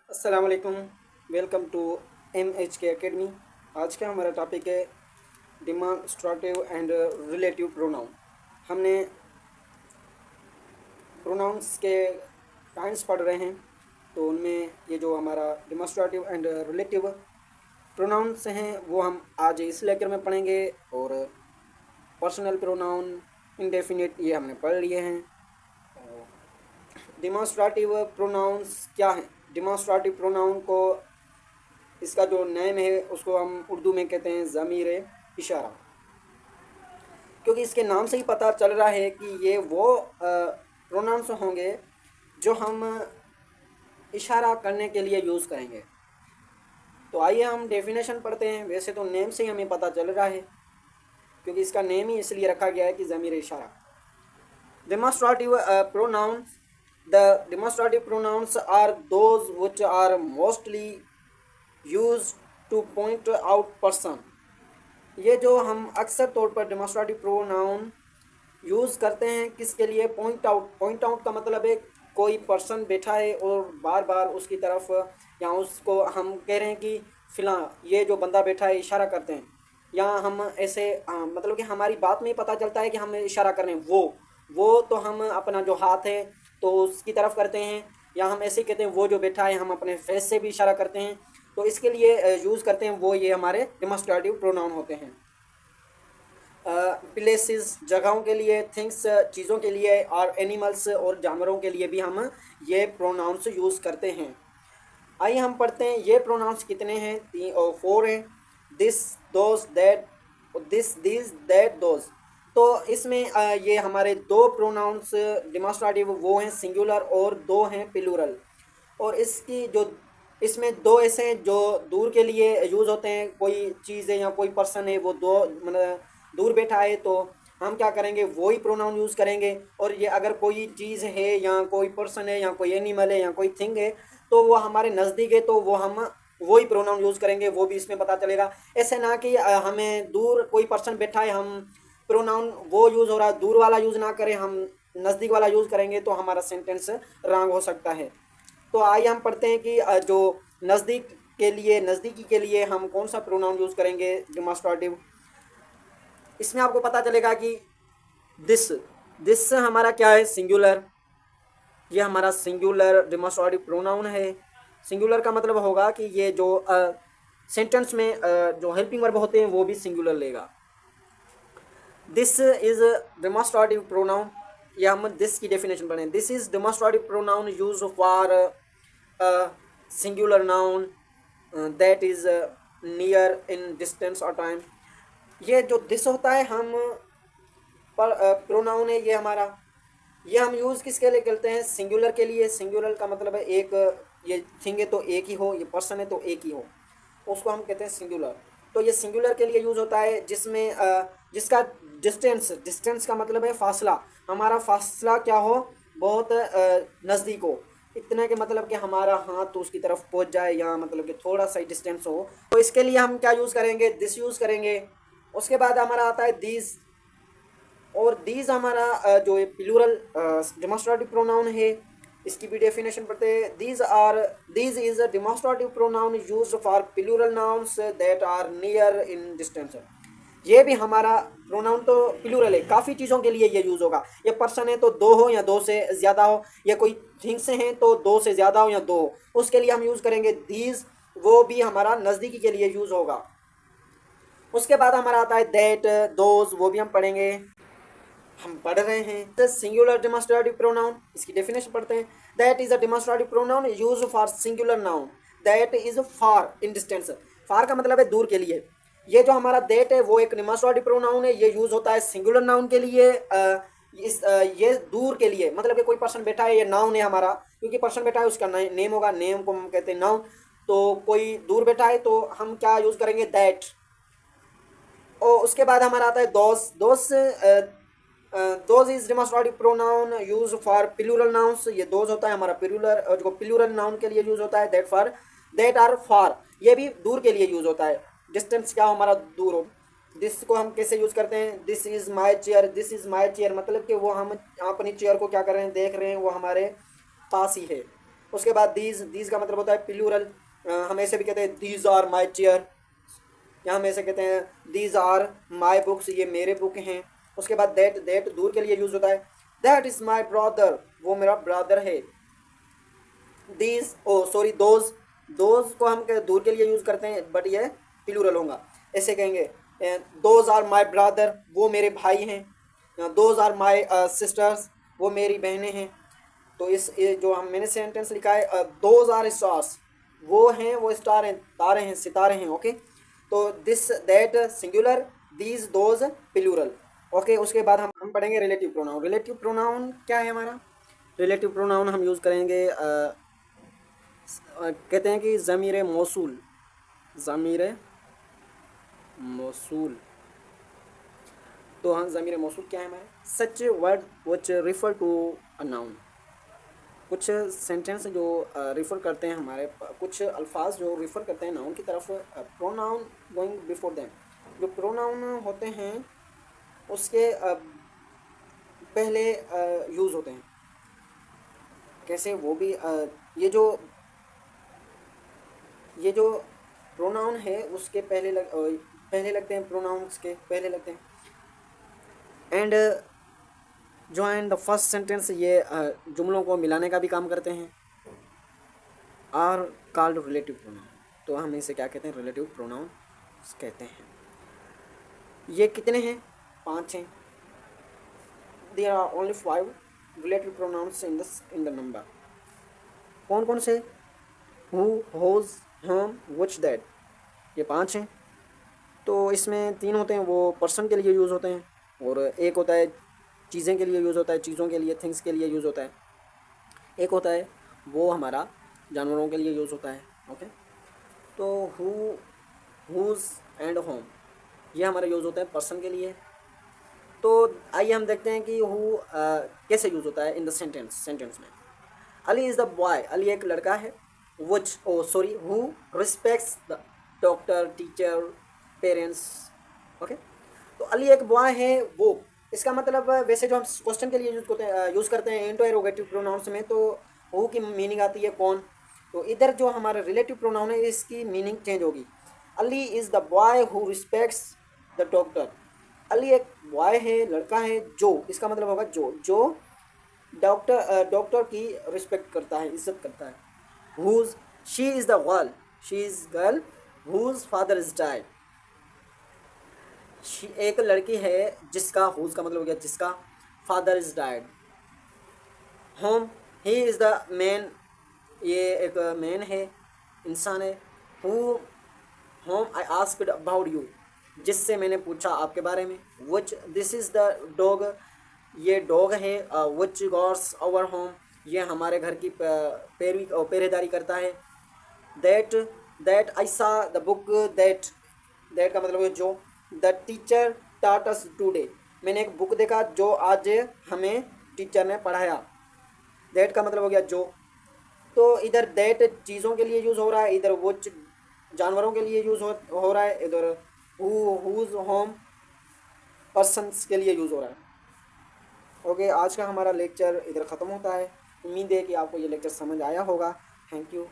अस्सलाम वालेकुम। Welcome to MHK academy. आज का हमारा टॉपिक है डिमॉन्स्ट्रेटिव एंड रिलेटिव प्रोनाउन। हमने प्रोनाउंस के काइंड्स पढ़ रहे हैं, तो उनमें ये जो हमारा डिमॉन्स्ट्रेटिव एंड रिलेटिव प्रोनाउंस हैं वो हम आज इस लेक्चर में पढ़ेंगे। और पर्सनल प्रोनाउन, इंडेफिनिट, ये हमने पढ़ लिए हैं। डिमॉन्स्ट्रेटिव प्रोनाउंस क्या हैं? डिमॉन्स्ट्रेटिव प्रोनाउन को, इसका जो नेम है उसको हम उर्दू में कहते हैं ज़मीर इशारा, क्योंकि इसके नाम से ही पता चल रहा है कि ये वो प्रोनाउंस होंगे जो हम इशारा करने के लिए यूज़ करेंगे। तो आइए हम डेफिनेशन पढ़ते हैं। वैसे तो नेम से ही हमें पता चल रहा है, क्योंकि इसका नेम ही इसलिए रखा गया है कि ज़मीर इशारा। Demonstrative pronouns. The demonstrative pronouns are those which are mostly used to point out person. ये जो हम अक्सर तौर पर demonstrative pronoun यूज़ करते हैं किसके लिए? Point out. पॉइंट आउट का मतलब है कोई पर्सन बैठा है और बार बार उसकी तरफ, या उसको हम कह रहे हैं कि फ़िलहाल ये जो बंदा बैठा है, इशारा करते हैं। या हम ऐसे मतलब कि हमारी बात में ही पता चलता है कि हम इशारा कर रहे हैं। वो तो हम अपना जो हाथ है तो उसकी तरफ करते हैं, या हम ऐसे ही कहते हैं वो जो बैठा है, हम अपने फेस से भी इशारा करते हैं। तो इसके लिए यूज़ करते हैं वो, ये हमारे डेमोस्ट्रेटिव प्रोनाउन होते हैं। प्लेसेस, जगहों के लिए, थिंग्स, चीज़ों के लिए, और एनिमल्स और जानवरों के लिए भी हम ये प्रोनाउंस यूज़ करते हैं। आइए हम पढ़ते हैं ये प्रोनाउंस कितने हैं। 3 और 4 हैं। This, those, that, this, this, that, those. तो इसमें ये हमारे दो प्रोनाउंस डिमॉन्स्ट्रेटिव वो हैं सिंगुलर, और दो हैं प्लूरल। और इसकी जो इसमें दो ऐसे हैं जो दूर के लिए यूज़ होते हैं। कोई चीज़ है या कोई पर्सन है, वो दो मतलब दूर बैठा है, तो हम क्या करेंगे, वही प्रोनाउन यूज़ करेंगे। और ये अगर कोई चीज़ है या कोई पर्सन है या कोई एनिमल है या कोई थिंग है, तो वो हमारे नज़दीक है, तो वो हम वही प्रोनाउन यूज़ करेंगे। वो भी इसमें पता चलेगा। ऐसे ना कि हमें दूर कोई पर्सन बैठा है, हम प्रोनाउन वो यूज़ हो रहा है, दूर वाला यूज़ ना करें, हम नज़दीक वाला यूज़ करेंगे, तो हमारा सेंटेंस रॉन्ग हो सकता है। तो आइए हम पढ़ते हैं कि जो नज़दीक के लिए, नज़दीकी के लिए हम कौन सा प्रोनाउन यूज़ करेंगे डिमॉन्स्ट्रेटिव। इसमें आपको पता चलेगा कि दिस, दिस हमारा क्या है? सिंगुलर। ये हमारा सिंगुलर डिमॉन्स्ट्रेटिव प्रोनाउन है। सिंगुलर का मतलब होगा कि ये जो सेंटेंस में जो हेल्पिंग वर्ब होते हैं वो भी सिंगुलर लेगा। This is demonstrative pronoun. या हम दिस की डेफिनेशन पढ़ें। This is demonstrative pronoun use for singular noun that is near in distance और टाइम। ये जो दिस होता है, हम पर प्रोनाउन है ये हमारा, ये हम यूज़ किसके लिए करते हैं? सिंगुलर के लिए। सिंगुलर का मतलब है एक, ये थिंग है तो एक ही हो, ये पर्सन है तो एक ही हो, उसको हम कहते हैं सिंगुलर। तो ये सिंगुलर के लिए यूज़ होता है जिसमें जिसका डिस्टेंस, डिस्टेंस का मतलब है फासला, हमारा फासला क्या हो? बहुत नज़दीक हो। इतने के मतलब कि हमारा हाथ तो उसकी तरफ पहुंच जाए, या मतलब कि थोड़ा सा डिस्टेंस हो। तो इसके लिए हम क्या यूज़ करेंगे? दिस यूज़ करेंगे। उसके बाद हमारा आता है दीज। और दीज हमारा जो प्लूरल डेमोस्ट्रेटिव प्रोनाउन है, इसकी भी डेफिनेशन पढ़ते हैं। These is a demonstrative pronoun used for plural nouns that are near in distance. ये भी हमारा प्रोनाउन तो प्लूरल है, काफ़ी चीज़ों के लिए ये यूज़ होगा। ये पर्सन है तो दो हो या दो से ज़्यादा हो, या कोई थिंग्स हैं तो दो से ज़्यादा हो या दो हो, उसके लिए हम यूज़ करेंगे दीज। वो भी हमारा नज़दीकी के लिए यूज़ होगा। उसके बाद हमारा आता है दैट, दोज, वो भी हम पढ़ेंगे। हम पढ़ रहे हैं सिंगुलर डेमोस्ट्रेटिव प्रोनाउन, इसकी डेफिनेशन पढ़ते हैं। That is a demonstrative pronoun used for singular noun that is far in distance. Far का मतलब है दूर के लिए। ये जो हमारा दैट है वो एक डेमोस्ट्रेटिव प्रोनाउन है, ये यूज होता है सिंगुलर नाउन के लिए। ये दूर के लिए, मतलब कि कोई पर्सन बैठा है, ये नाउन है हमारा, क्योंकि पर्सन बैठा है उसका नेम होगा, नेम को हम कहते हैं नाउन। तो कोई दूर बैठा है तो हम क्या यूज करेंगे? दैट। और उसके बाद हमारा आता है those. Those is demonstrative pronoun use for plural nouns. ये दोज होता है हमारा प्लूरल, जो प्लूरल नाउन के लिए यूज होता है। That far, that are far, ये भी दूर के लिए यूज होता है। डिस्टेंस क्या हो हमारा? दूर हो। दिस को हम कैसे यूज करते हैं? This is my chair. This is my chair मतलब कि वो हम अपनी चेयर को क्या कर रहे हैं? देख रहे हैं, वो हमारे पास ही है। उसके बाद दीज का मतलब होता है प्लूरल, हम ऐसे भी कहते हैं दीज आर माई चेयर, या हम ऐसे कहते हैं दीज आर माई बुक्स, ये मेरे बुक हैं। उसके बाद दैट दूर के लिए यूज होता है, दैट इज माई ब्रदर, वो मेरा ब्रदर है। दीज ओ सॉरी दोज को हम दूर के लिए यूज करते हैं, बट ये प्लूरल होगा। ऐसे कहेंगे दोज आर माई ब्रदर, वो मेरे भाई हैं। दोज आर माई सिस्टर्स, वो मेरी बहनें हैं। तो ये जो हम मैंने सेंटेंस लिखा है दोज आर स्टार्स, वो हैं, वो स्टार हैं, तारे हैं, सितारे हैं। ओके, तो this that singular, these those plural. Okay, उसके बाद हम पढ़ेंगे रिलेटिव प्रोनाउन। रिलेटिव प्रोनाउन क्या है हमारा? रिलेटिव प्रोनाउन हम यूज़ करेंगे कहते हैं कि ज़मीर मौसूल, ज़मीर मौसूल। तो हाँ, ज़मीर मौसूल क्या है हमारे? Such word which refer to a noun, कुछ सेंटेंस जो रिफ़र करते हैं हमारे, कुछ अल्फाज जो रिफ़र करते हैं नाउन की तरफ, प्रोनाउन गोइंग बिफोर देम। जो प्रोनाउन होते हैं उसके पहले यूज़ होते हैं। कैसे? वो भी ये जो प्रोनाउन है उसके पहले लगते हैं, प्रोनाउंस के पहले लगते हैं। And join the first sentence, ये जुमलों को मिलाने का भी काम करते हैं। आर कॉल्ड रिलेटिव प्रोनाउन, तो हम इसे क्या कहते हैं? रिलेटिव प्रोनाउन कहते हैं। ये कितने हैं? 5 हैं। There are only 5 relative pronouns in the number. कौन कौन से? हु, होज, हम, व्हिच, दैट, ये 5 हैं। तो इसमें 3 होते हैं, वो पर्सन के लिए यूज़ होते हैं, और एक होता है चीज़ें के लिए यूज़ होता है, चीज़ों के लिए, थिंग्स के लिए यूज़ होता है। एक होता है वो हमारा जानवरों के लिए यूज़ होता है। ओके, तो हु, हुज एंड होम, ये हमारा यूज़ होता है पर्सन के लिए। तो आइए हम देखते हैं कि हु कैसे यूज़ होता है इन द सेंटेंस में। Ali is the boy, Ali एक लड़का है। Who respects the doctor, teacher, parents. Okay, तो अली एक बॉय है, वो, इसका मतलब वैसे जो हम क्वेश्चन के लिए यूज़ करते हैं इंटरोगेटिव प्रोनाउंस में, तो हु की मीनिंग आती है कौन। तो इधर जो हमारा रिलेटिव प्रोनाउन है इसकी मीनिंग चेंज होगी। Ali is the boy who respects the doctor, Ali एक बॉय है, लड़का है, जो, इसका मतलब होगा जो डॉक्टर की रिस्पेक्ट करता है, इज्जत करता है। Whose, she is the girl, she is girl whose father is died, एक लड़की है जिसका, हुज का मतलब हो गया जिसका, father is died. Home, he is the man, ये एक मैन है, इंसान है। Who, home I asked about you, जिससे मैंने पूछा आपके बारे में। विच, दिस इज़ द डॉग, ये डॉग है। विच गार्ड्स आवर होम, ये हमारे घर की पहरेदारी करता है। दैट आई सा द बुक, दैट का मतलब है जो, the teacher taught us today, मैंने एक बुक देखा जो आज हमें टीचर ने पढ़ाया। दैट का मतलब हो गया जो। तो इधर दैट चीज़ों के लिए यूज़ हो रहा है, इधर वो जानवरों के लिए यूज़ हो रहा है, इधर हुज, होम, पर्सन्स के लिए यूज़ हो रहा है। ओके, आज का हमारा लेक्चर इधर ख़त्म होता है। उम्मीद है कि आपको ये लेक्चर समझ आया होगा। Thank you.